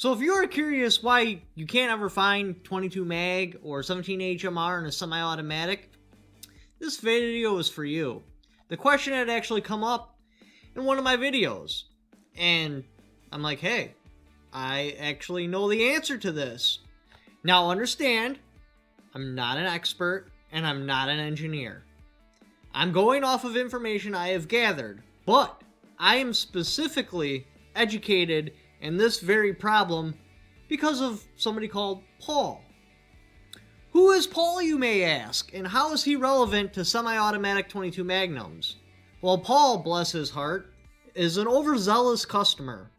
So if you're curious why you can't ever find 22 mag or 17 HMR in a semi-automatic, this video is for you. The question had actually come up in one of my videos, and I'm like, hey, I actually know the answer to this. Now understand, I'm not an expert and I'm not an engineer. I'm going off of information I have gathered, but I am specifically educated in this very problem because of somebody called Paul. Who is Paul, you may ask, and how is he relevant to semi-automatic 22 Magnums? Well, Paul, bless his heart, is an overzealous customer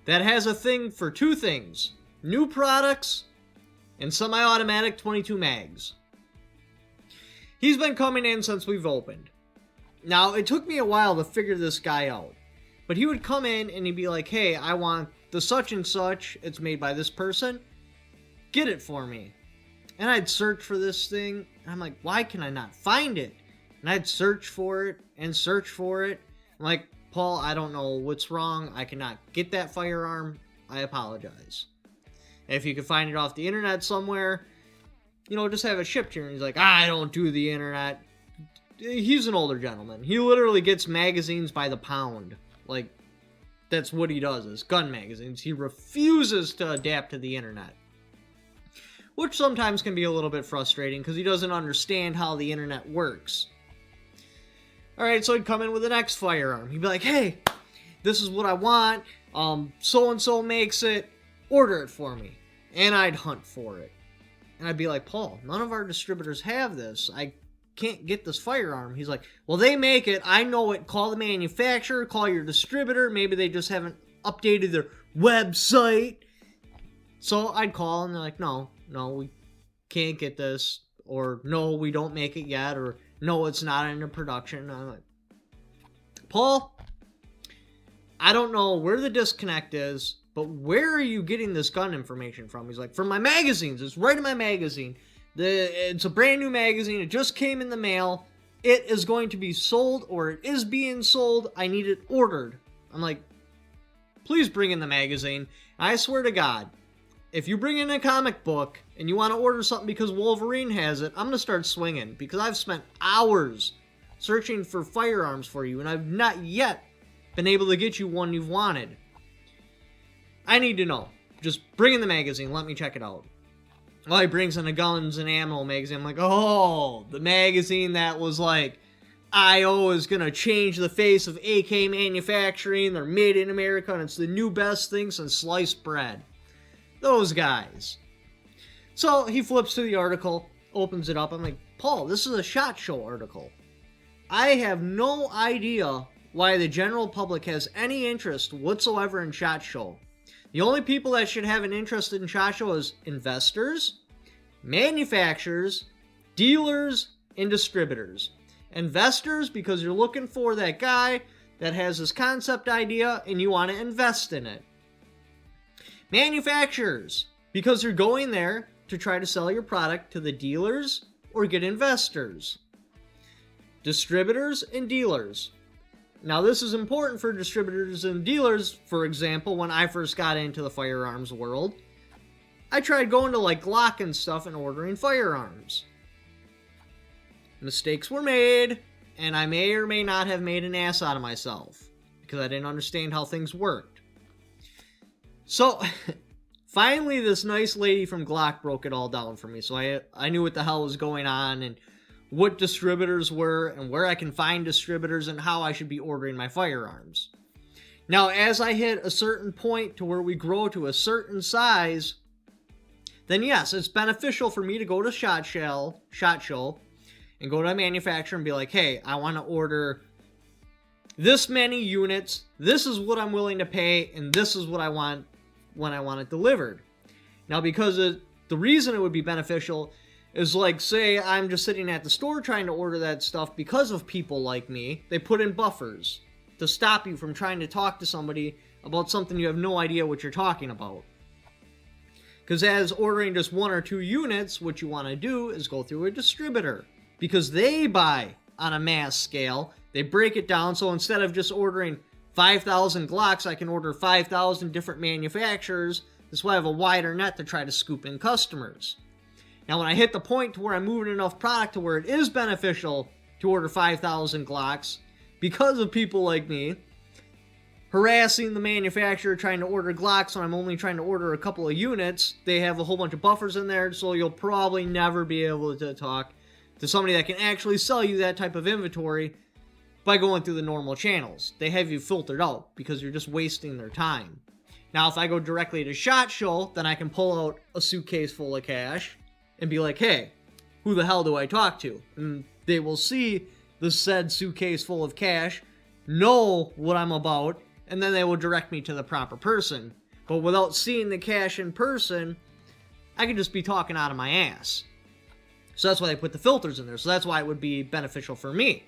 that has a thing for two things: new products and semi-automatic 22 mags. He's been coming in since we've opened. Now, it took me a while to figure this guy out, but he would come in and he'd be like, hey, I want the such and such, it's made by this person, get it for me. And I'd search for this thing, and I'm like, why can I not find it? And I'd search for it, and search for it. I'm like, Paul, I don't know what's wrong, I cannot get that firearm, I apologize. And if you can find it off the internet somewhere, you know, just have it shipped here. And he's like, I don't do the internet. He's an older gentleman. He literally gets magazines by the pound. Like, that's what he does, is gun magazines. He refuses to adapt to the internet, which sometimes can be a little bit frustrating because he doesn't understand how the internet works. Alright, so he'd come in with the next firearm. He'd be like, hey, this is what I want. So-and-so makes it. Order it for me. And I'd hunt for it. And I'd be like, Paul, none of our distributors have this. I can't get this firearm. He's like, well, they make it. I know it. Call the manufacturer. Call your distributor. Maybe they just haven't updated their website. So I'd call and they're like, no, we can't get this. Or no, we don't make it yet. Or no, it's not into production. And I'm like, Paul, I don't know where the disconnect is, but where are you getting this gun information from? He's like, from my magazines. It's right in my magazine. It's a brand new magazine. It just came in the mail. It is going to be sold, or it is being sold. I need it ordered. I'm like, please bring in the magazine. I swear to God, if you bring in a comic book and you want to order something because Wolverine has it, I'm going to start swinging, because I've spent hours searching for firearms for you, and I've not yet been able to get you one you've wanted. I need to know. Just bring in the magazine. Let me check it out. Well, he brings in a Guns and Ammo magazine. I'm like, oh, the magazine that was like, I.O. is going to change the face of AK manufacturing. They're made in America, and it's the new best thing since sliced bread. Those guys. So he flips to the article, opens it up. I'm like, Paul, this is a SHOT Show article. I have no idea why the general public has any interest whatsoever in SHOT Show. The only people that should have an interest in SHOT Show is investors, manufacturers, dealers, and distributors. Investors, because you're looking for that guy that has this concept idea and you want to invest in it. Manufacturers, because you're going there to try to sell your product to the dealers or get investors. Distributors and dealers. Now, this is important for distributors and dealers. For example, when I first got into the firearms world, I tried going to like Glock and stuff and ordering firearms. Mistakes were made, and I may or may not have made an ass out of myself because I didn't understand how things worked. So, finally, this nice lady from Glock broke it all down for me, so I knew what the hell was going on and what distributors were and where I can find distributors and how I should be ordering my firearms. Now, as I hit a certain point to where we grow to a certain size, then yes, it's beneficial for me to go to SHOT Show and go to a manufacturer and be like, hey, I want to order this many units, this is what I'm willing to pay, and this is what I want when I want it delivered. Now, because the reason it would be beneficial is, like, say I'm just sitting at the store trying to order that stuff, because of people like me, they put in buffers to stop you from trying to talk to somebody about something you have no idea what you're talking about. Because as ordering just 1 or 2 units, what you want to do is go through a distributor, because they buy on a mass scale. They break it down, so instead of just ordering 5,000 Glocks, I can order 5,000 different manufacturers This way I have a wider net to try to scoop in customers. Now when I hit the point to where I'm moving enough product to where it is beneficial to order 5,000 Glocks, because of people like me harassing the manufacturer trying to order Glocks when I'm only trying to order a couple of units, they have a whole bunch of buffers in there, so you'll probably never be able to talk to somebody that can actually sell you that type of inventory by going through the normal channels. They have you filtered out because you're just wasting their time. Now, if I go directly to SHOT Show, then I can pull out a suitcase full of cash and be like, hey, who the hell do I talk to? And they will see the said suitcase full of cash, know what I'm about, and then they will direct me to the proper person. But without seeing the cash in person, I could just be talking out of my ass. So that's why they put the filters in there. So that's why it would be beneficial for me.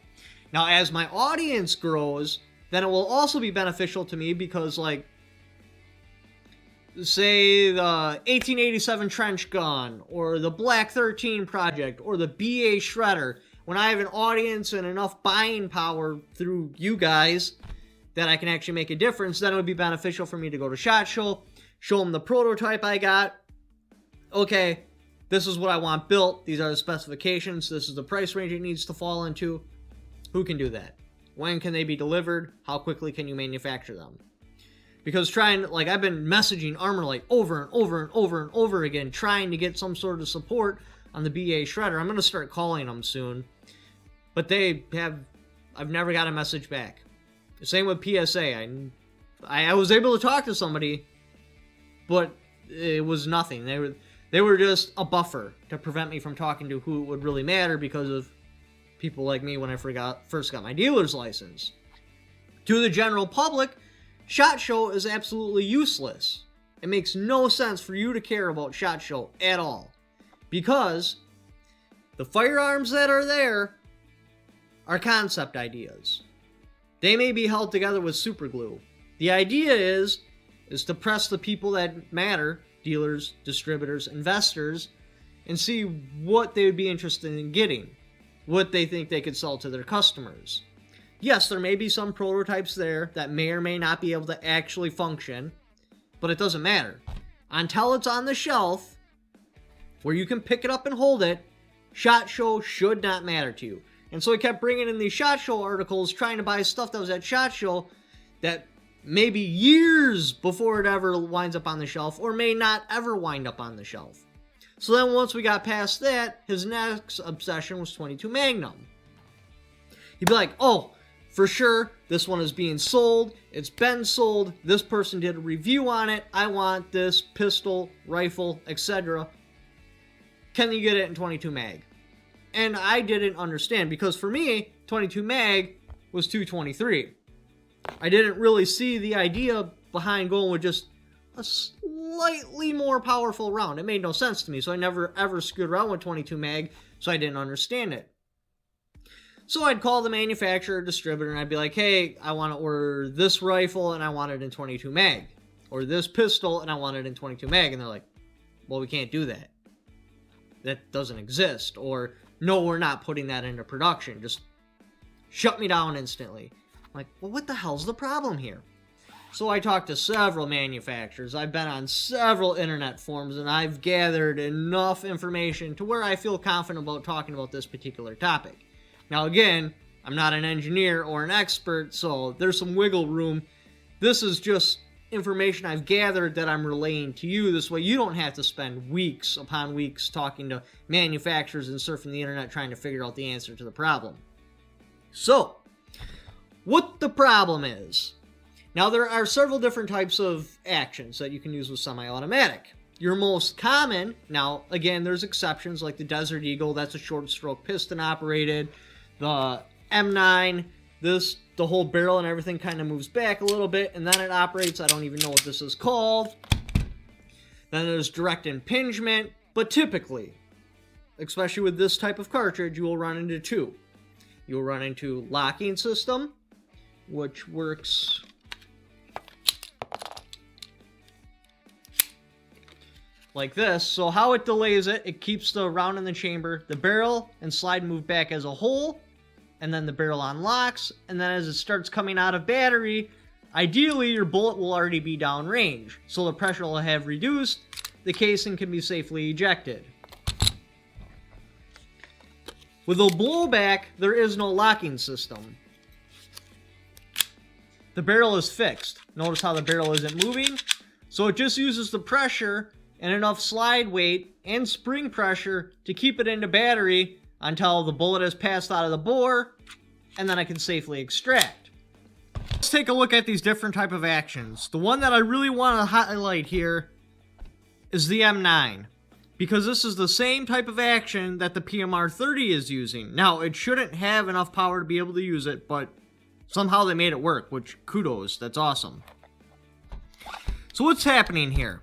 Now, as my audience grows, then it will also be beneficial to me because, like, say the 1887 trench gun, or the Black 13 project, or the BA Shredder, when I have an audience and enough buying power through you guys that I can actually make a difference, then it would be beneficial for me to go to SHOT Show, show them the prototype I got. Okay, this is what I want built. These are the specifications. This is the price range it needs to fall into. Who can do that? When can they be delivered? How quickly can you manufacture them? Because I've been messaging Armorlight over and over and over and over again, trying to get some sort of support on the BA Shredder. I'm going to start calling them soon. But I've never got a message back. Same with PSA. I was able to talk to somebody, but it was nothing. They were just a buffer to prevent me from talking to who it would really matter because of people like me when I first got my dealer's license. To the general public, SHOT Show is absolutely useless. It makes no sense for you to care about SHOT Show at all. Because the firearms that are there are concept ideas. They may be held together with super glue. The idea is to press the people that matter, dealers, distributors, investors, and see what they would be interested in getting, what they think they could sell to their customers. Yes, there may be some prototypes there that may or may not be able to actually function, but it doesn't matter. Until it's on the shelf, where you can pick it up and hold it, SHOT Show should not matter to you. And so I kept bringing in these SHOT Show articles, trying to buy stuff that was at SHOT Show that maybe years before it ever winds up on the shelf, or may not ever wind up on the shelf. So then once we got past that, his next obsession was 22 Magnum. He'd be like, oh, for sure, this one is being sold, it's been sold, this person did a review on it, I want this pistol, rifle, etc. Can you get it in 22 mag? And I didn't understand, because for me, 22 mag was 223. I didn't really see the idea behind going with just a slightly more powerful round. It made no sense to me, so I never ever screwed around with 22 mag, so I didn't understand it. So I'd call the manufacturer or distributor and I'd be like, hey, I want to order this rifle and I want it in 22 mag. Or this pistol and I want it in 22 mag. And they're like, well, we can't do that. That doesn't exist. Or, no, we're not putting that into production. Just shut me down instantly. I'm like, well, what the hell's the problem here? So I talked to several manufacturers. I've been on several internet forums, and I've gathered enough information to where I feel confident about talking about this particular topic. Now, again, I'm not an engineer or an expert, so there's some wiggle room. This is just information I've gathered that I'm relaying to you. This way you don't have to spend weeks upon weeks talking to manufacturers and surfing the internet trying to figure out the answer to the problem. So, what the problem is. Now, there are several different types of actions that you can use with semi-automatic. Your most common, now, again, there's exceptions like the Desert Eagle, that's a short stroke piston operated. The M9, the whole barrel and everything kind of moves back a little bit, and then it operates. I don't even know what this is called. Then there's direct impingement, but typically, especially with this type of cartridge, you will run into two. You'll run into locking system, which works like this. So how it delays it, it keeps the round in the chamber, the barrel and slide move back as a whole, and then the barrel unlocks, and then as it starts coming out of battery, Ideally, your bullet will already be downrange, so the pressure will have reduced, the casing can be safely ejected. With a blowback, there is no locking system. The barrel is fixed. Notice how the barrel isn't moving? So it just uses the pressure and enough slide weight and spring pressure to keep it into battery until the bullet has passed out of the bore, and then I can safely extract. Let's take a look at these different type of actions. The one that I really want to highlight here is the M9, because this is the same type of action that the PMR-30 is using. Now, it shouldn't have enough power to be able to use it, but somehow they made it work, which kudos, that's awesome. So what's happening here?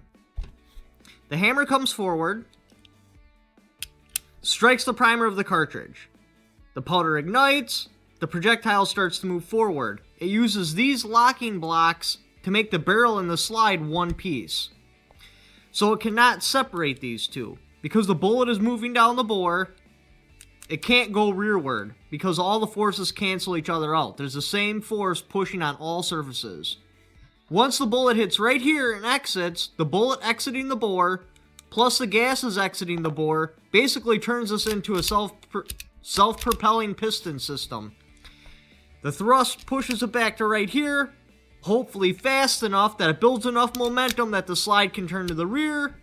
The hammer comes forward, strikes the primer of the cartridge. The powder ignites, the projectile starts to move forward. It uses these locking blocks to make the barrel and the slide one piece. So it cannot separate these two. Because the bullet is moving down the bore, it can't go rearward, because all the forces cancel each other out. There's the same force pushing on all surfaces. Once the bullet hits right here and exits, the bullet exiting the bore, plus the gases exiting the bore, basically turns this into a self-propelling piston system. The thrust pushes it back to right here, hopefully fast enough that it builds enough momentum that the slide can turn to the rear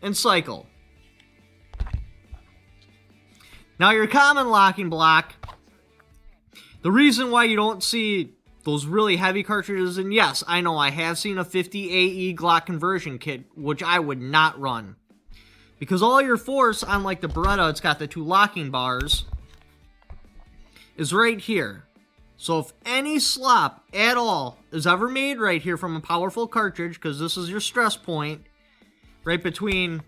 and cycle. Now your common locking block, the reason why you don't see those really heavy cartridges, and yes, I know I have seen a 50 AE Glock conversion kit, which I would not run. Because all your force, unlike the Beretta, it's got the two locking bars, is right here. So if any slop at all is ever made right here from a powerful cartridge, because this is your stress point, right between,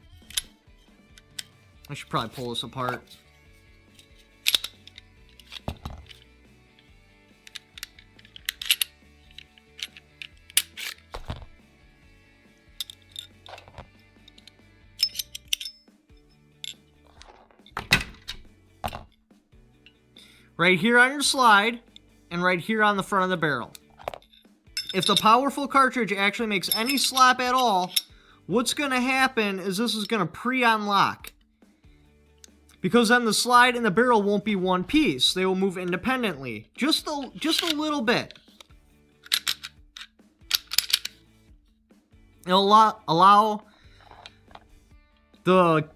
I should probably pull this apart. Right here on your slide, and right here on the front of the barrel. If the powerful cartridge actually makes any slop at all, what's going to happen is this is going to pre-unlock. Because then the slide and the barrel won't be one piece. They will move independently. Just a little bit. It'll allow the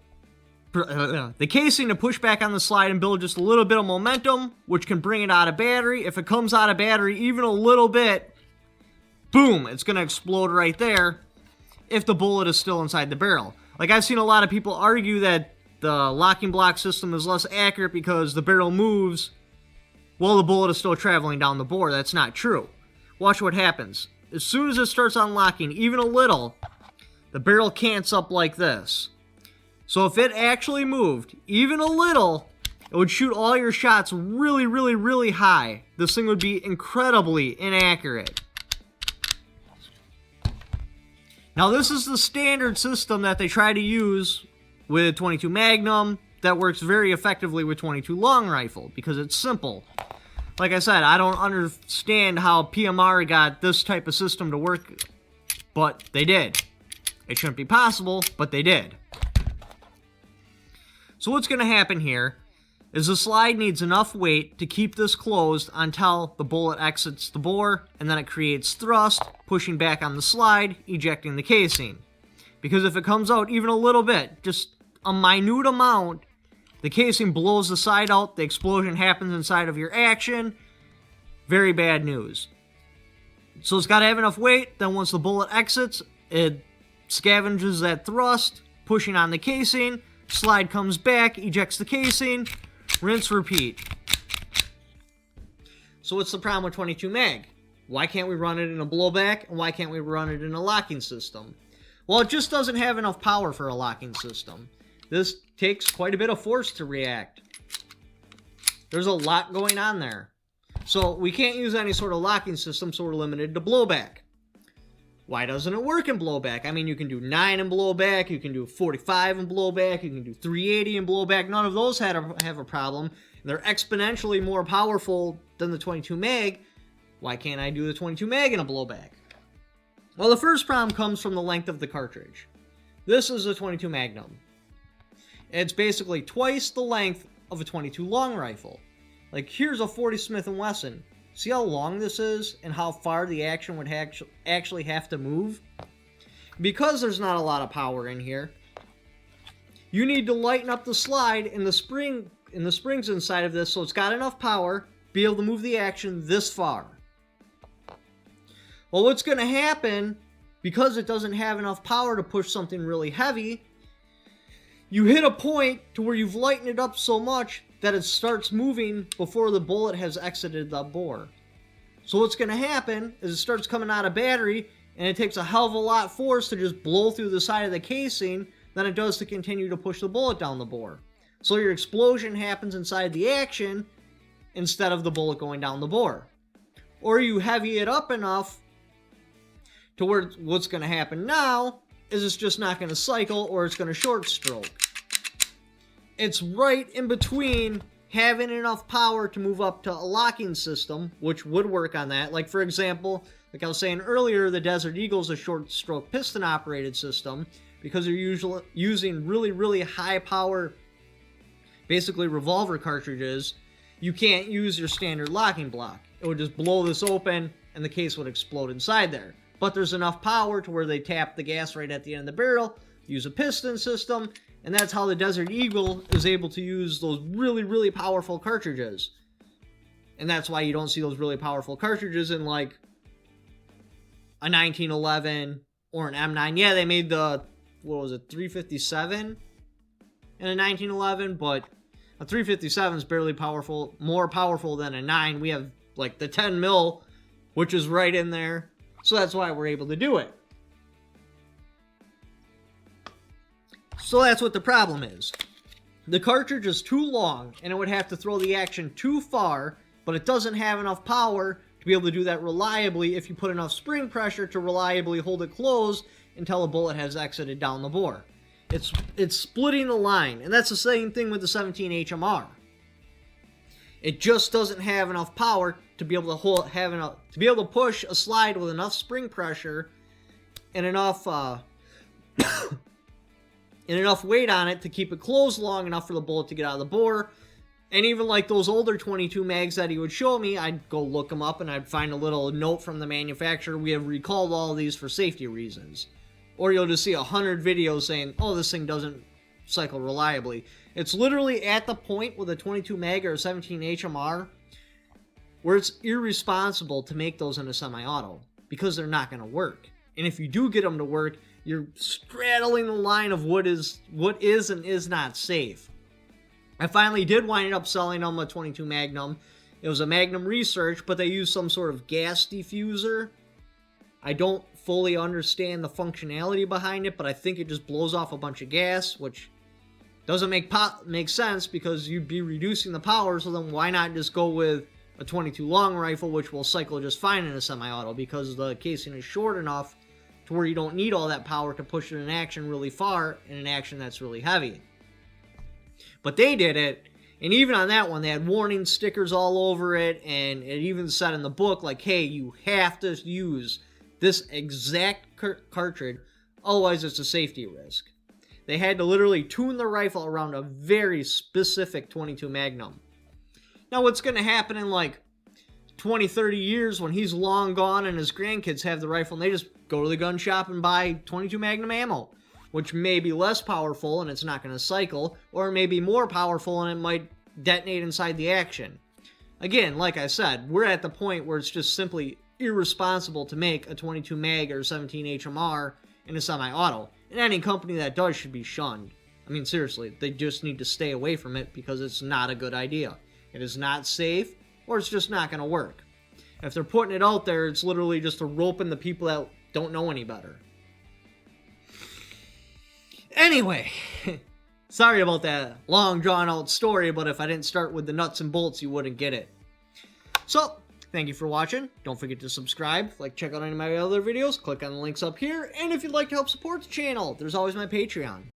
casing to push back on the slide and build just a little bit of momentum, which can bring it out of battery. If it comes out of battery even a little bit, boom, it's going to explode right there if the bullet is still inside the barrel. Like, I've seen a lot of people argue that the locking block system is less accurate because the barrel moves while the bullet is still traveling down the bore. That's not true. Watch what happens. As soon as it starts unlocking, even a little, the barrel cants up like this. So if it actually moved, even a little, it would shoot all your shots really, really, really high. This thing would be incredibly inaccurate. Now this is the standard system that they try to use with 22 Magnum that works very effectively with 22 Long Rifle because it's simple. Like I said, I don't understand how PMR got this type of system to work, but they did. It shouldn't be possible, but they did. So what's going to happen here is the slide needs enough weight to keep this closed until the bullet exits the bore, and then it creates thrust, pushing back on the slide, ejecting the casing. Because if it comes out even a little bit, just a minute amount, the casing blows the side out, the explosion happens inside of your action. Very bad news. So it's got to have enough weight, then once the bullet exits, it scavenges that thrust, pushing on the casing. Slide comes back, ejects the casing, rinse, repeat. So what's the problem with 22 mag? Why can't we run it in a blowback, and why can't we run it in a locking system? Well, it just doesn't have enough power for a locking system. This takes quite a bit of force to react. There's a lot going on there. So we can't use any sort of locking system, so we're limited to blowback. Why doesn't it work in blowback? I mean, you can do 9 in blowback, you can do 45 in blowback, you can do 380 in blowback. None of those have a problem. They're exponentially more powerful than the 22 mag, Why can't I do the 22 mag in a blowback? Well, the first problem comes from the length of the cartridge. This is a 22 Magnum. It's basically twice the length of a 22 long rifle. Like, here's a 40 Smith & Wesson. See how long this is and how far the action would actually have to move? Because there's not a lot of power in here, you need to lighten up the slide in the springs inside of this so it's got enough power to be able to move the action this far. Well, what's going to happen, because it doesn't have enough power to push something really heavy, you hit a point to where you've lightened it up so much that it starts moving before the bullet has exited the bore. So what's going to happen is it starts coming out of battery, and it takes a hell of a lot force to just blow through the side of the casing than it does to continue to push the bullet down the bore. So your explosion happens inside the action instead of the bullet going down the bore. Or you heavy it up enough to where what's going to happen now is it's just not going to cycle, or it's going to short stroke. It's right in between having enough power to move up to a locking system, which would work on that. Like, for example, like I was saying earlier, the Desert Eagle is a short stroke piston operated system because you're usually using really, really high power, basically revolver cartridges. You can't use your standard locking block. It would just blow this open and the case would explode inside there. But there's enough power to where they tap the gas right at the end of the barrel, use a piston system, and that's how the Desert Eagle is able to use those really, really powerful cartridges. And that's why you don't see those really powerful cartridges in, like, a 1911 or an M9. Yeah, they made the, 357 in a 1911, but a 357 is barely powerful, more powerful than a 9. We have, like, the 10 mil, which is right in there. So that's why we're able to do it. So that's what the problem is. The cartridge is too long, and it would have to throw the action too far, but it doesn't have enough power to be able to do that reliably if you put enough spring pressure to reliably hold it closed until a bullet has exited down the bore. It's splitting the line, and that's the same thing with the 17 HMR. It just doesn't have enough power to be able to push a slide with enough spring pressure and enough weight on it to keep it closed long enough for the bullet to get out of the bore. And even like those older 22 mags that he would show me, I'd go look them up and I'd find a little note from the manufacturer. We have recalled all of these for safety reasons. Or you'll just see 100 videos saying, oh, this thing doesn't cycle reliably. It's literally at the point with a 22 mag or a 17 HMR where it's irresponsible to make those in a semi-auto because they're not going to work. And if you do get them to work, you're straddling the line of what is and is not safe. I finally did wind up selling them a 22 Magnum. It was a Magnum Research, but they used some sort of gas diffuser. I don't fully understand the functionality behind it, but I think it just blows off a bunch of gas, which doesn't make sense because you'd be reducing the power, so then why not just go with a 22 long rifle, which will cycle just fine in a semi-auto because the casing is short enough to where you don't need all that power to push it in action really far in an action that's really heavy. But they did it, and even on that one, they had warning stickers all over it, and it even said in the book, like, hey, you have to use this exact cartridge, otherwise it's a safety risk. They had to literally tune the rifle around a very specific 22 Magnum. Now, what's going to happen in like 20, 30 years when he's long gone and his grandkids have the rifle and they just go to the gun shop and buy 22 Magnum ammo, which may be less powerful and it's not going to cycle, or may be more powerful and it might detonate inside the action. Again, like I said, we're at the point where it's just simply irresponsible to make a 22 mag or 17 HMR in a semi-auto, and any company that does should be shunned. I mean, seriously, they just need to stay away from it because it's not a good idea. It is not safe, or it's just not going to work. If they're putting it out there, it's literally just to rope in the people that don't know any better. Anyway, sorry about that long drawn-out story, but if I didn't start with the nuts and bolts, you wouldn't get it. So, thank you for watching. Don't forget to subscribe, check out any of my other videos, click on the links up here, and if you'd like to help support the channel, there's always my Patreon.